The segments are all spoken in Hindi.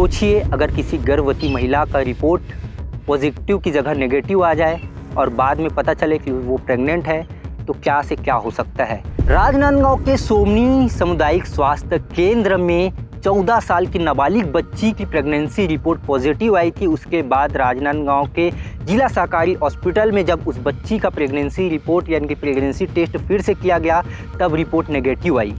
सोचिए अगर किसी गर्भवती महिला का रिपोर्ट पॉजिटिव की जगह नेगेटिव आ जाए और बाद में पता चले कि वो प्रेग्नेंट है तो क्या से क्या हो सकता है। राजनांदगांव के सोमनी सामुदायिक स्वास्थ्य केंद्र में 14 साल की नाबालिग बच्ची की प्रेगनेंसी रिपोर्ट पॉजिटिव आई थी। उसके बाद राजनांदगांव के जिला सरकारी हॉस्पिटल में जब उस बच्ची का प्रेगनेंसी रिपोर्ट यानी कि प्रेगनेंसी टेस्ट फिर से किया गया तब रिपोर्ट नेगेटिव आई।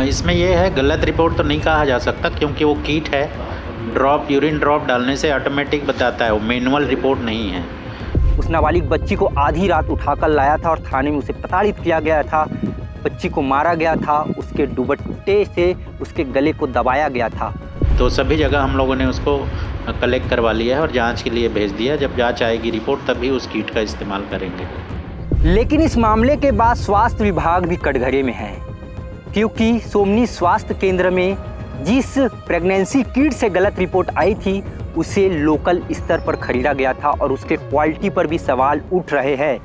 इसमें यह है, गलत रिपोर्ट तो नहीं कहा जा सकता क्योंकि वो किट है। ड्रॉप यूरिन ड्रॉप डालने से ऑटोमेटिक बताता है, वो मैनुअल रिपोर्ट नहीं है। उस नाबालिग बच्ची को आधी रात उठाकर लाया था और थाने में उसे प्रताड़ित किया गया था। बच्ची को मारा गया था, उसके दुपट्टे से उसके गले को दबाया गया था। तो सभी जगह हम लोगों ने उसको कलेक्ट करवा लिया है और जांच के लिए भेज दिया। जब जांच आएगी रिपोर्ट तभी उस किट का इस्तेमाल करेंगे। लेकिन इस मामले के बाद स्वास्थ्य विभाग भी कटघरे में है, क्योंकि सोमनी स्वास्थ्य केंद्र में जिस प्रेगनेंसी किट से गलत रिपोर्ट आई थी उसे लोकल स्तर पर खरीदा गया था और उसके क्वालिटी पर भी सवाल उठ रहे हैं।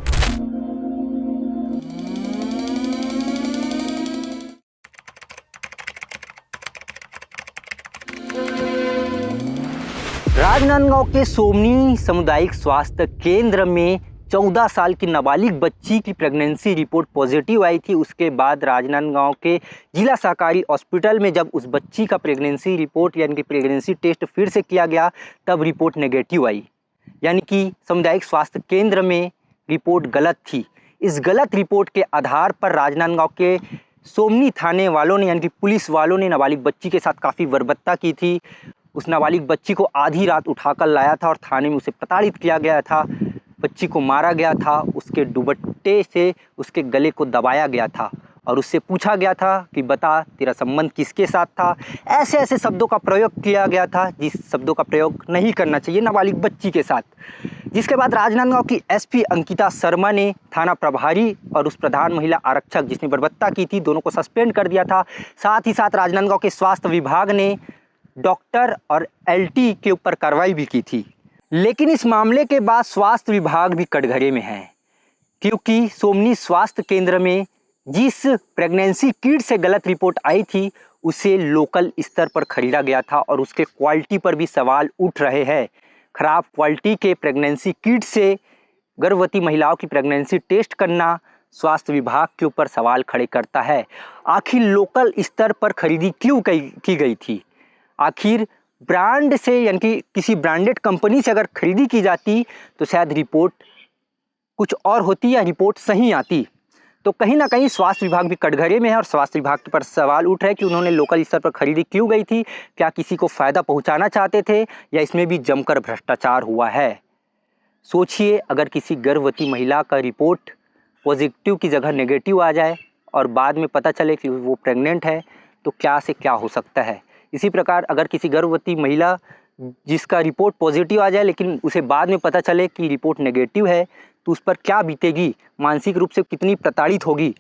राजनांदगांव के सोमनी सामुदायिक स्वास्थ्य केंद्र में 14 साल की नाबालिग बच्ची की प्रेगनेंसी रिपोर्ट पॉजिटिव आई थी। उसके बाद राजनांदगांव के जिला सरकारी हॉस्पिटल में जब उस बच्ची का प्रेगनेंसी रिपोर्ट यानी कि प्रेगनेंसी टेस्ट फिर से किया गया तब रिपोर्ट नेगेटिव आई, यानी कि सामुदायिक स्वास्थ्य केंद्र में रिपोर्ट गलत थी। इस गलत रिपोर्ट के आधार पर राजनांदगांव के सोमनी थाने वालों ने यानी कि पुलिस वालों ने नाबालिग बच्ची के साथ काफ़ी बर्बरता की थी। उस नाबालिग बच्ची को आधी रात उठाकर लाया था और थाने में उसे प्रताड़ित किया गया था। बच्ची को मारा गया था, उसके दुपट्टे से उसके गले को दबाया गया था और उससे पूछा गया था कि बता तेरा संबंध किसके साथ था। ऐसे ऐसे शब्दों का प्रयोग किया गया था जिस शब्दों का प्रयोग नहीं करना चाहिए नाबालिग बच्ची के साथ। जिसके बाद राजनांदगांव की एसपी अंकिता शर्मा ने थाना प्रभारी और उस प्रधान महिला आरक्षक जिसने बर्बरता की थी दोनों को सस्पेंड कर दिया था। साथ ही साथ राजनांदगांव के स्वास्थ्य विभाग ने डॉक्टर और एलटी के ऊपर कार्रवाई भी की थी। लेकिन इस मामले के बाद स्वास्थ्य विभाग भी कटघरे में है, क्योंकि सोमनी स्वास्थ्य केंद्र में जिस प्रेगनेंसी किट से गलत रिपोर्ट आई थी उसे लोकल स्तर पर खरीदा गया था और उसके क्वालिटी पर भी सवाल उठ रहे हैं। खराब क्वालिटी के प्रेगनेंसी किट से गर्भवती महिलाओं की प्रेगनेंसी टेस्ट करना स्वास्थ्य विभाग के ऊपर सवाल खड़े करता है। आखिर लोकल स्तर पर खरीदी क्यों की गई थी? आखिर ब्रांड से यानी कि किसी ब्रांडेड कंपनी से अगर खरीदी की जाती तो शायद रिपोर्ट कुछ और होती या रिपोर्ट सही आती। तो कहीं ना कहीं स्वास्थ्य विभाग भी कटघरे में है और स्वास्थ्य विभाग के पर सवाल उठ रहे हैं कि उन्होंने लोकल स्तर पर खरीदी क्यों गई थी। क्या किसी को फ़ायदा पहुंचाना चाहते थे या इसमें भी जमकर भ्रष्टाचार हुआ है? सोचिए अगर किसी गर्भवती महिला का रिपोर्ट पॉजिटिव की जगह नेगेटिव आ जाए और बाद में पता चले कि वो प्रेग्नेंट है तो क्या से क्या हो सकता है। इसी प्रकार अगर किसी गर्भवती महिला जिसका रिपोर्ट पॉजिटिव आ जाए लेकिन उसे बाद में पता चले कि रिपोर्ट नेगेटिव है तो उस पर क्या बीतेगी, मानसिक रूप से कितनी प्रताड़ित होगी।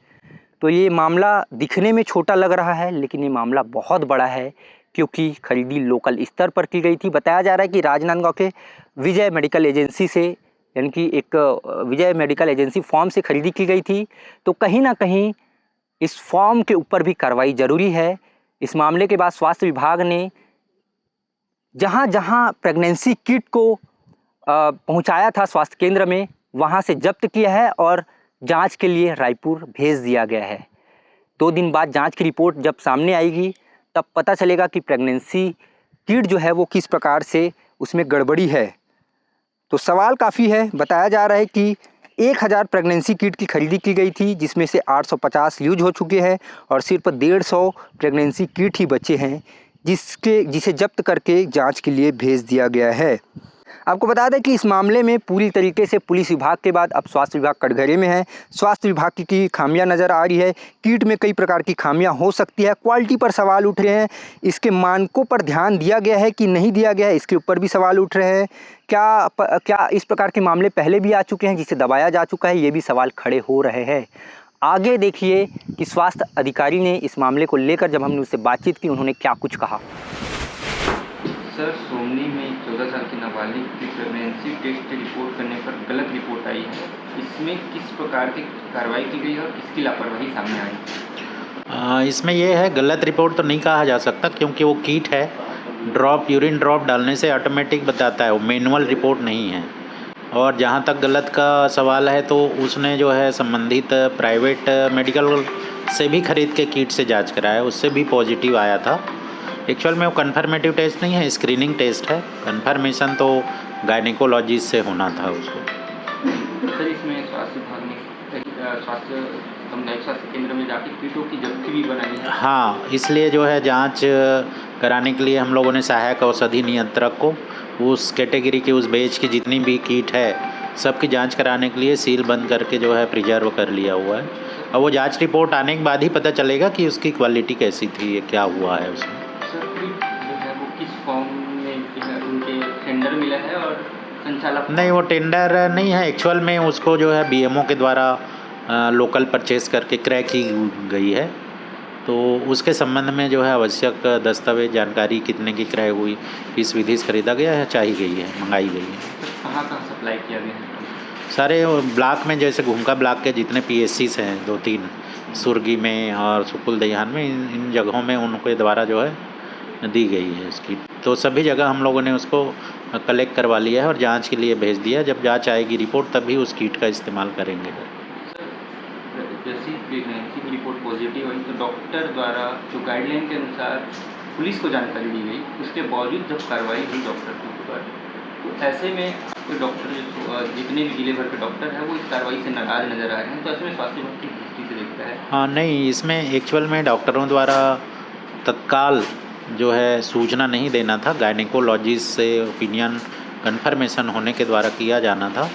तो ये मामला दिखने में छोटा लग रहा है लेकिन ये मामला बहुत बड़ा है, क्योंकि खरीदी लोकल स्तर पर की गई थी। बताया जा रहा है कि राजनांदगांव के विजय मेडिकल एजेंसी से यानी कि एक विजय मेडिकल एजेंसी फॉर्म से खरीदी की गई थी। तो कहीं ना कहीं इस फॉर्म के ऊपर भी कार्रवाई ज़रूरी है। इस मामले के बाद स्वास्थ्य विभाग ने जहां जहां प्रेगनेंसी किट को पहुंचाया था स्वास्थ्य केंद्र में वहां से जब्त किया है और जांच के लिए रायपुर भेज दिया गया है। 2 दिन बाद जांच की रिपोर्ट जब सामने आएगी तब पता चलेगा कि प्रेगनेंसी किट जो है वो किस प्रकार से उसमें गड़बड़ी है। तो सवाल काफ़ी है। बताया जा रहा है कि 1000 प्रेगनेंसी किट की खरीदी की गई थी जिसमें से 850 यूज हो चुके हैं और सिर्फ 150 प्रेगनेंसी किट ही बचे हैं जिसे जब्त करके जांच के लिए भेज दिया गया है। आपको बता दें कि इस मामले में पूरी तरीके से पुलिस विभाग के बाद अब स्वास्थ्य विभाग कटघरे में है। स्वास्थ्य विभाग की खामियां नज़र आ रही है। किट में कई प्रकार की खामियां हो सकती है। क्वालिटी पर सवाल उठ रहे हैं। इसके मानकों पर ध्यान दिया गया है कि नहीं दिया गया है, इसके ऊपर भी सवाल उठ रहे हैं। क्या इस प्रकार के मामले पहले भी आ चुके हैं जिसे दबाया जा चुका है, ये भी सवाल खड़े हो रहे हैं। आगे देखिए कि स्वास्थ्य अधिकारी ने इस मामले को लेकर जब हमने उससे बातचीत की उन्होंने क्या कुछ कहा। सर, सोमनी में 14 साल की नाबालिग की प्रेगनेंसी टेस्ट रिपोर्ट करने पर गलत रिपोर्ट आई है। इसमें किस प्रकार की कार्रवाई की गई है और किसकी लापरवाही सामने आई? इसमें यह है, गलत रिपोर्ट तो नहीं कहा जा सकता क्योंकि वो किट है। ड्रॉप यूरिन ड्रॉप डालने से ऑटोमेटिक बताता है, वो मैनुअल रिपोर्ट नहीं है। और जहाँ तक गलत का सवाल है तो उसने जो है संबंधित प्राइवेट मेडिकल से भी खरीद के किट से जांच कराया, उससे भी पॉजिटिव आया था। एक्चुअल में वो कन्फर्मेटिव टेस्ट नहीं है, स्क्रीनिंग टेस्ट है। कन्फर्मेशन तो गायनेकोलॉजिस्ट से होना था उसको। सर इसमें स्वास्थ्य विभाग ने सामुदायिक स्वास्थ्य केंद्र में जाके कीटों की जब्ती भी बनाई है। हाँ, इसलिए जो है जांच कराने के लिए हम लोगों ने सहायक औषधि नियंत्रक को उस कैटेगरी के उस बेच की जितनी भी कीट है सबकी जांच कराने के लिए सील बंद करके जो है प्रिजर्व कर लिया हुआ है। और वो जांच रिपोर्ट आने के बाद ही पता चलेगा कि उसकी क्वालिटी कैसी थी, क्या हुआ है उसमें। सर कीट जो है वो किस फॉर्म में जो है उनके टेंडर मिला है और संचालक नहीं, वो टेंडर नहीं है। एक्चुअल में उसको जो है बीएमओ के द्वारा लोकल परचेस करके क्रय की गई है। तो उसके संबंध में जो है आवश्यक दस्तावेज जानकारी कितने की क्रय हुई, किस विधि से खरीदा गया है, चाहिए गई है, मंगाई गई है। कहाँ कहाँ सप्लाई किया गया है? सारे ब्लॉक में, जैसे घुमका ब्लॉक के जितने पीएससीस हैं 2-3, सुरगी में और सुकुल दहियान में, इन जगहों में उनके द्वारा जो है दी गई है इसकी। तो सभी जगह हम लोगों ने उसको कलेक्ट करवा लिया है और जांच के लिए भेज दिया। जब जांच आएगी रिपोर्ट तभी उस कीट का इस्तेमाल करेंगे। जैसी प्रेगनेंसी की रिपोर्ट पॉजिटिव आई तो डॉक्टर द्वारा जो गाइडलाइन के अनुसार पुलिस को जानकारी दी गई, उसके बावजूद जब कार्रवाई हुई डॉक्टर के ऊपर, तो ऐसे में कोई डॉक्टर, जितने भी जिले भर के डॉक्टर हैं वो इस कार्रवाई से नाराज नज़र आ रहे हैं। तो ऐसे में स्वास्थ्य विभाग की दृष्टि से देखता है। हाँ, नहीं, इसमें एक्चुअल में डॉक्टरों द्वारा तत्काल जो है सूचना नहीं देना था। गायनेकोलॉजिस्ट से ओपिनियन कन्फर्मेशन होने के द्वारा किया जाना था।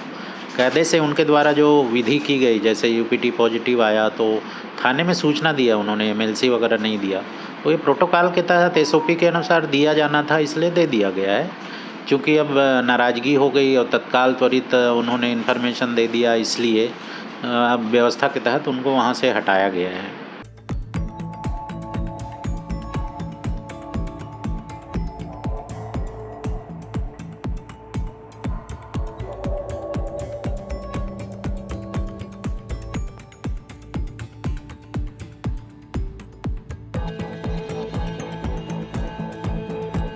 कायदे से उनके द्वारा जो विधि की गई, जैसे यूपीटी पॉजिटिव आया तो थाने में सूचना दिया उन्होंने, एमएलसी वगैरह नहीं दिया। तो ये प्रोटोकॉल के तहत एसओपी के अनुसार दिया जाना था, इसलिए दे दिया गया है। क्योंकि अब नाराज़गी हो गई और तत्काल त्वरित उन्होंने इन्फॉर्मेशन दे दिया, इसलिए अब व्यवस्था के तहत उनको वहाँ से हटाया गया है।